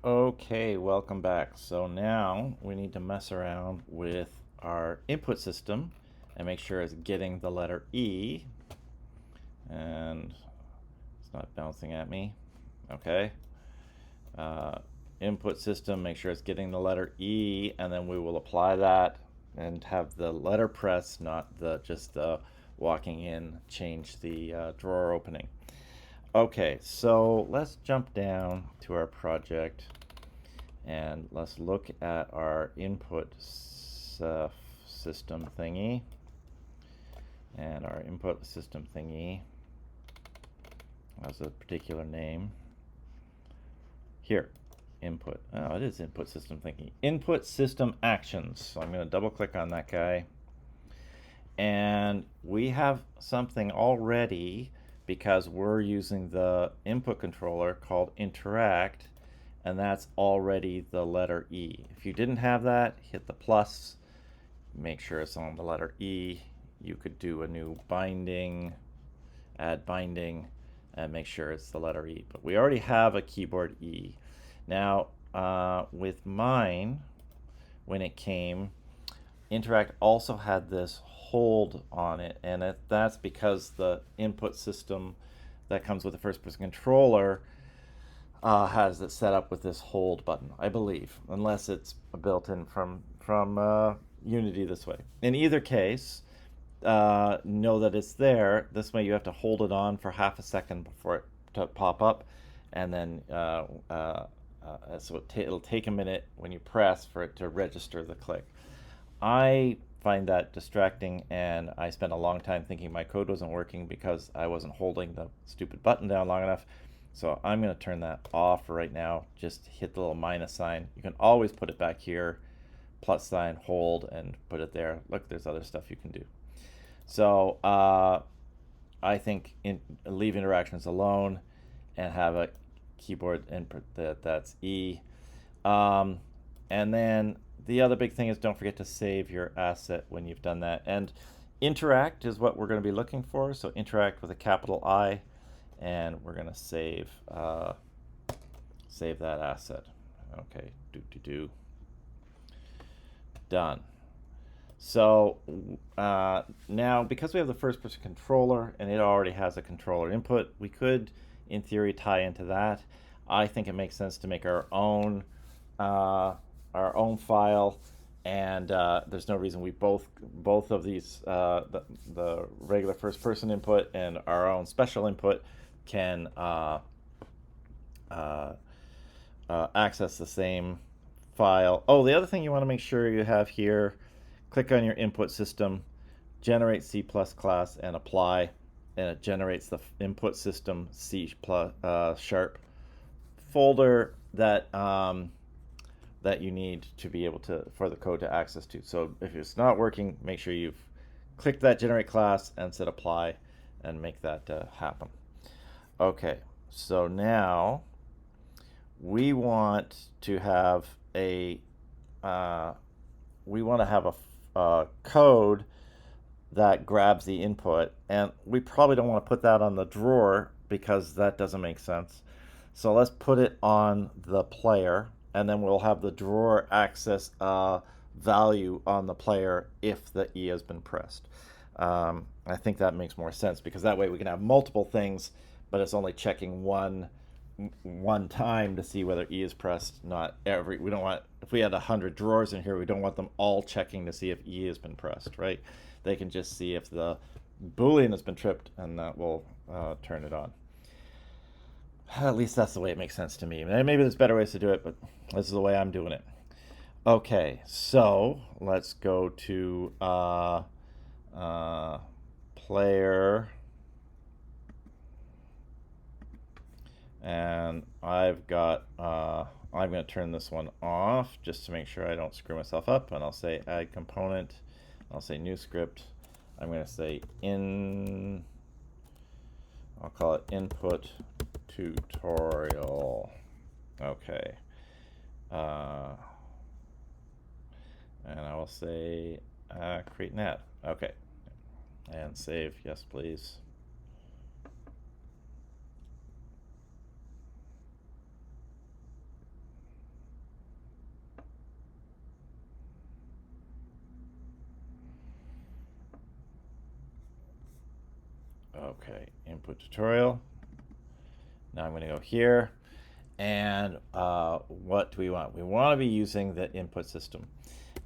Okay, welcome back. So now we need to mess around with our input system and make sure it's getting the letter E. And it's not bouncing at me. Okay. Uh, Input system, make sure it's getting the letter E, and then we will apply that and have the letter press, not just the walking in, change the drawer opening. Okay, so let's jump down to our project and let's look at our input system thingy. And our input system thingy has a particular name. Here, input. Oh, it is input system thingy. Input system actions. So I'm going to double click on that guy. And we have something already because we're using the input controller called interact, and that's already the letter E. If you didn't have that, hit the plus, make sure it's on the letter E. You could do a new binding, add binding, and make sure it's the letter E. But we already have a keyboard E. Now, with mine, when it came, Interact also had this hold on it, and that's because the input system that comes with the first-person controller has it set up with this hold button, I believe, unless it's built in from Unity this way. In either case, know that it's there. This way you have to hold it on for half a second before it to pop up, and then so it'll take a minute when you press for it to register the click. I find that distracting, and I spent a long time thinking my code wasn't working because I wasn't holding the stupid button down long enough. So I'm going to turn that off right now. Just hit the little minus sign. You can always put it back here, plus sign, hold, and put it there. Look, there's other stuff you can do. So I think leave interactions alone and have a keyboard input that's E. And then the other big thing is don't forget to save your asset when you've done that. And interact is what we're going to be looking for. So interact with a capital I, and we're going to save that asset. Okay, done. So now, because we have the first-person controller and it already has a controller input, we could, in theory, tie into that. I think it makes sense to make our own file, and there's no reason we both of these, the regular first-person input and our own special input, can access the same file. Oh, the other thing you want to make sure you have here, click on your input system, generate C++ class, and apply, and it generates the input system C sharp folder that that you need to be able to for the code to access to. So if it's not working, make sure you've clicked that generate class and said apply, and make that happen. Okay, so now we want to have a code that grabs the input, and we probably don't want to put that on the drawer because that doesn't make sense. So let's put it on the player, and then we'll have the drawer access a value on the player if the E has been pressed. I think that makes more sense because that way we can have multiple things, but it's only checking one time to see whether E is pressed, not every. We don't want, if we had 100 drawers in here, we don't want them all checking to see if E has been pressed, right? They can just see if the Boolean has been tripped, and that will turn it on. At least that's the way it makes sense to me. Maybe there's better ways to do it, but this is the way I'm doing it. Okay, so let's go to player, and I'm going to turn this one off just to make sure I don't screw myself up, and I'll say add component. I'll say new script. I'm going to say I'll call it input tutorial. Okay. And I will say create net. Okay. And save. Yes, please. Okay, input tutorial. Now I'm going to go here, and what do we want? We want to be using the input system,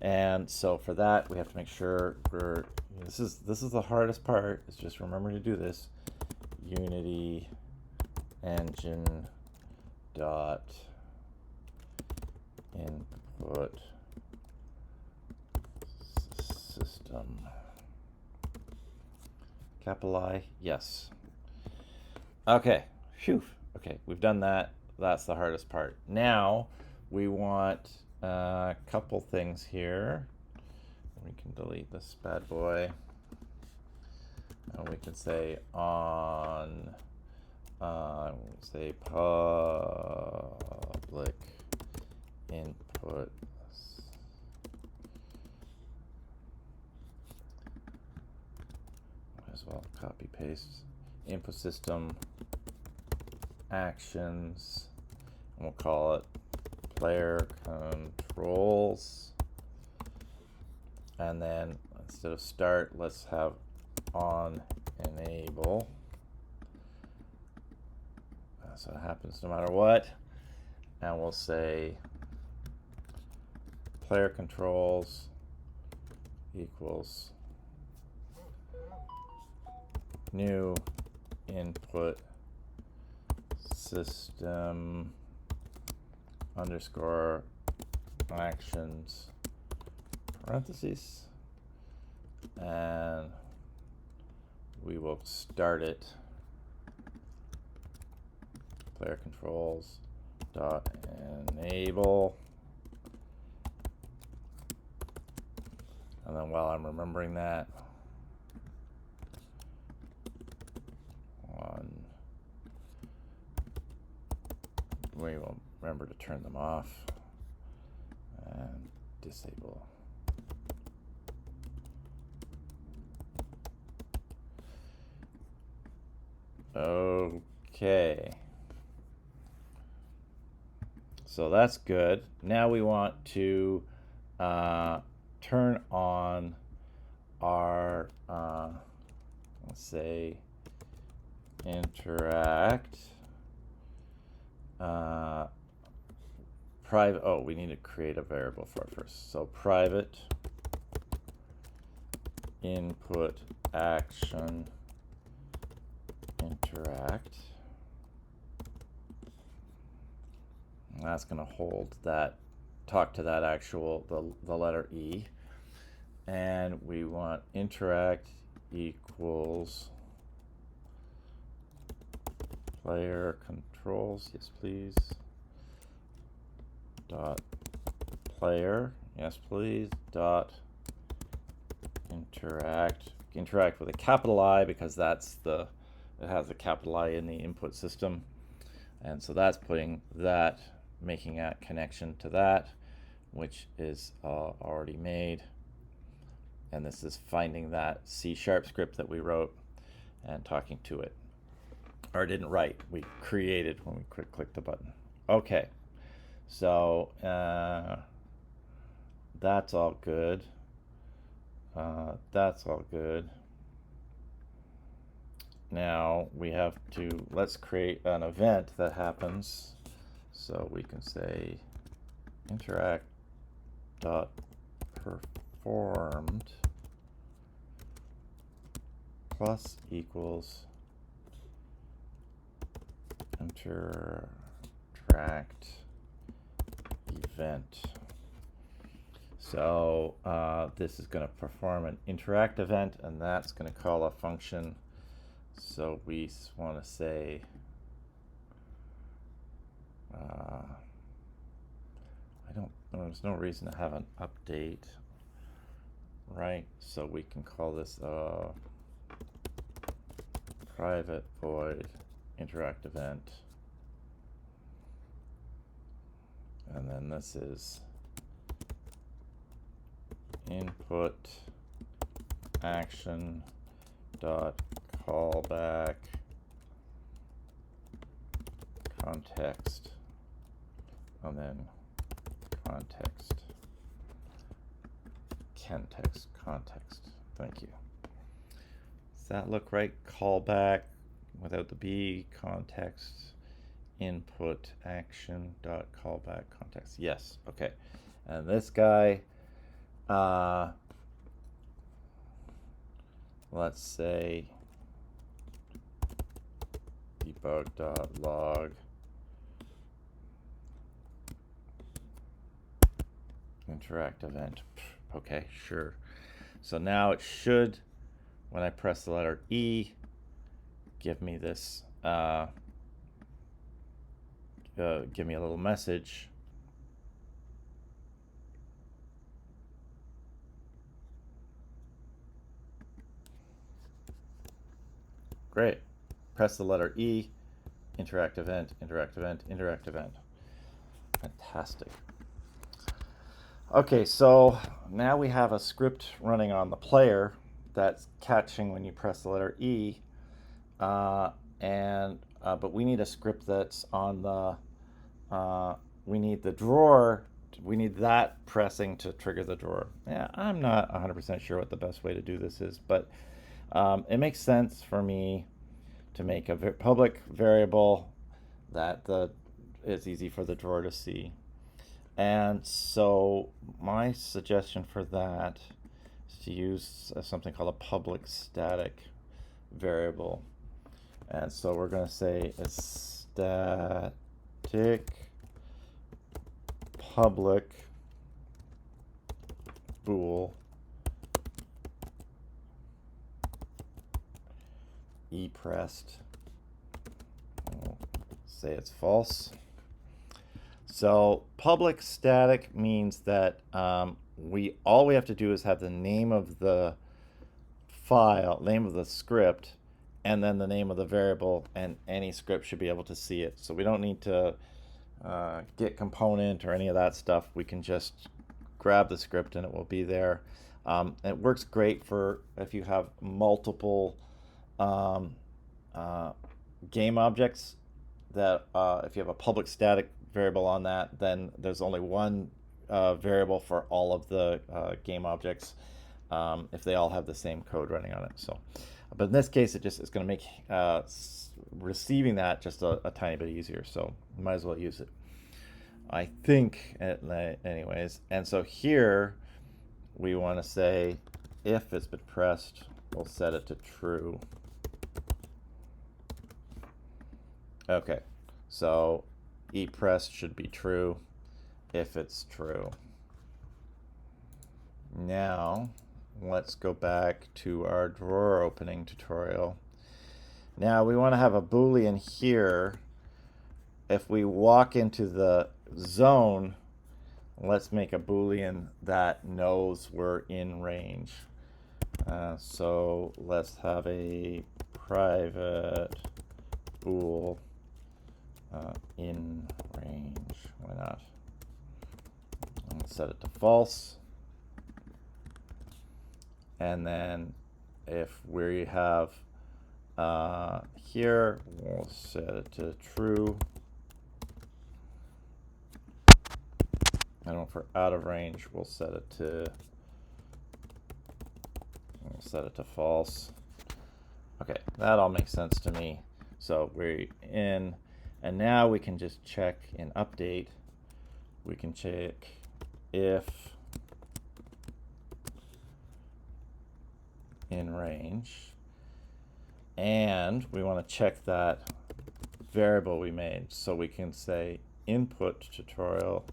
and so for that we have to make sure we're. This is the hardest part. Is just remember to do this. Unity engine dot input system. Capital I, yes. Okay, phew. Okay, we've done that. That's the hardest part. Now we want a couple things here. We can delete this bad boy. And we can say on, say public input. Might as well copy paste input system actions, and we'll call it player controls. And then instead of start, let's have on enable. So it happens no matter what. And we'll say player controls equals new input system underscore actions parentheses, and we will start it player controls dot enable. And then while I'm remembering that, we will remember to turn them off and disable. Okay. So that's good. Now we want to turn on our, let's say, interact. Private, oh, we need to create a variable for it first. So private input action interact. And that's going to hold that, talk to that actual, the letter E. And we want interact equals player controls, yes please, dot player, yes please, dot interact with a capital I, because that's it has a capital I in the input system. And so that's putting that, making that connection to that, which is already made. And this is finding that C# script that we wrote and talking to it. Or didn't write, we created when we clicked the button. Okay, so that's all good. That's all good. Now we have to, let's create an event that happens. So we can say interact dot performed plus equals interact event. So this is going to perform an interact event, and that's going to call a function. So we want to say there's no reason to have an update, right? So we can call this private void interact event, and then this is input action dot callback context, and then context. Thank you. that look right? Callback without the B, context, input, action, dot callback, context. Yes, okay. And this guy, let's say debug.log interact event. Okay, sure. So now it should, when I press the letter E, give me this, give me a little message. Great. Press the letter E, interact event, interact event, interact event. Fantastic. Okay, so now we have a script running on the player that's catching when you press the letter E, but we need a script that's on the, we need the drawer, we need that pressing to trigger the drawer. Yeah, I'm not 100% sure what the best way to do this is, but it makes sense for me to make a public variable that is easy for the drawer to see. And so my suggestion for that is to use something called a public static variable. And so we're going to say a static public bool ePressed. We'll say it's false. So public static means that all we have to do is have the name of the file, name of the script, and then the name of the variable, and any script should be able to see it. So we don't need to git component or any of that stuff. We can just grab the script and it will be there. It works great for if you have multiple game objects, that if you have a public static variable on that, then there's only one variable for all of the game objects if they all have the same code running on it. So, but in this case, it just is going to make receiving that just a tiny bit easier. So you might as well use it, I think, anyways. And so here we want to say if it's been pressed, we'll set it to true. Okay, so ePressed should be true if it's true. Now let's go back to our drawer opening tutorial. Now we want to have a Boolean here. If we walk into the zone, let's make a Boolean that knows we're in range. So let's have a private bool in range. Why not? Let's set it to false. And then if we have here, we'll set it to true. And for out of range, we'll set it to false. Okay, that all makes sense to me. So we're in, and now we can just check in update. We can check if in range, and we want to check that variable we made. So we can say input tutorial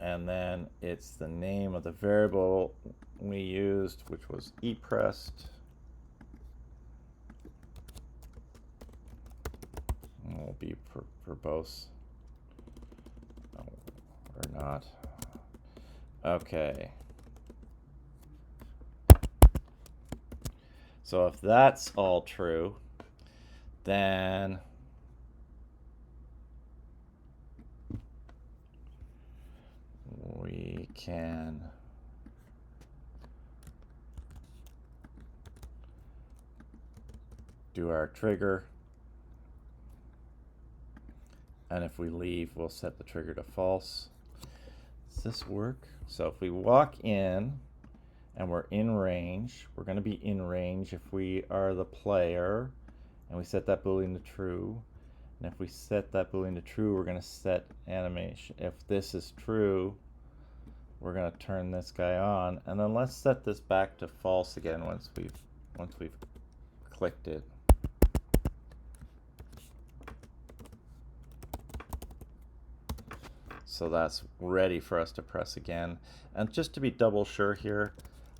and then it's the name of the variable we used, which was ePressed. And will be verbose or not. Okay. So if that's all true, then we can do our trigger. And if we leave, we'll set the trigger to false. Does this work? So if we walk in and we're in range, we're going to be in range if we are the player, and we set that Boolean to true. And if we set that Boolean to true, we're going to set animation. If this is true, we're going to turn this guy on. And then let's set this back to false again once we've clicked it. So that's ready for us to press again. And just to be double sure here,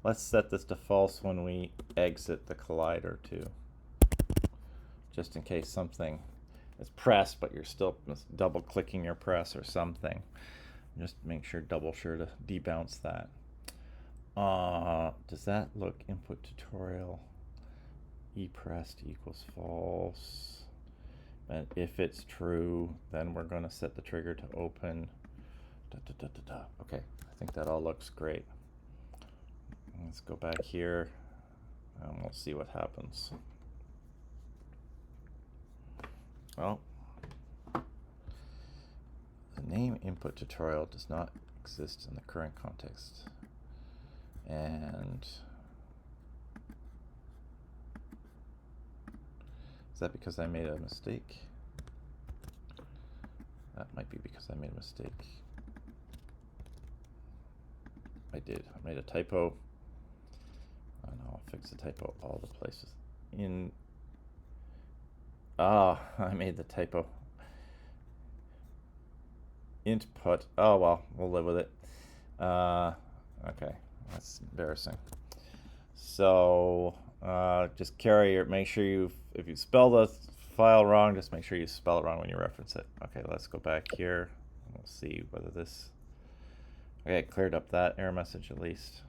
let's set this to false when we exit the collider too. Just in case something is pressed, but you're still double clicking your press or something. Just make sure, double sure to debounce that. Does that look input tutorial? ePressed equals false. And if it's true, then we're going to set the trigger to open. Okay, I think that all looks great. Let's go back here and we'll see what happens. Well, the name input tutorial does not exist in the current context. And is that because I made a mistake? That might be because I made a mistake. I did. I made a typo. Oh no, I'll fix the typo all the places. I made the typo. Int put. Oh well, we'll live with it. Okay, that's embarrassing. So just make sure if you spell the file wrong, just make sure you spell it wrong when you reference it. Okay, let's go back here. We'll see whether this. Okay, it cleared up that error message at least.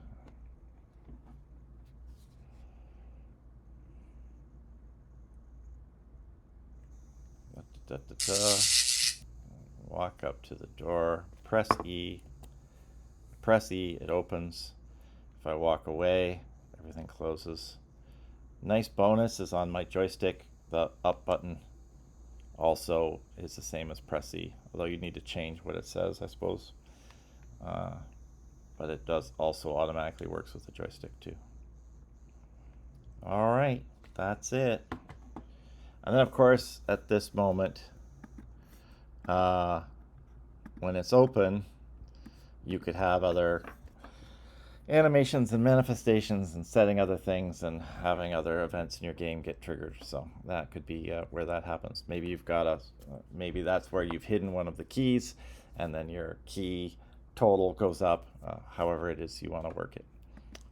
Walk up to the door, press E, it opens. If I walk away, everything closes. Nice bonus is on my joystick, the up button also is the same as press E, although you need to change what it says, I suppose. But it does also automatically works with the joystick too. All right, that's it. And then of course at this moment, when it's open, you could have other animations and manifestations and setting other things and having other events in your game get triggered. So that could be where that happens. Maybe you've got maybe that's where you've hidden one of the keys, and then your key total goes up, however it is you want to work it.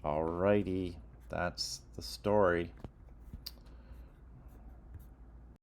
Alrighty, that's the story.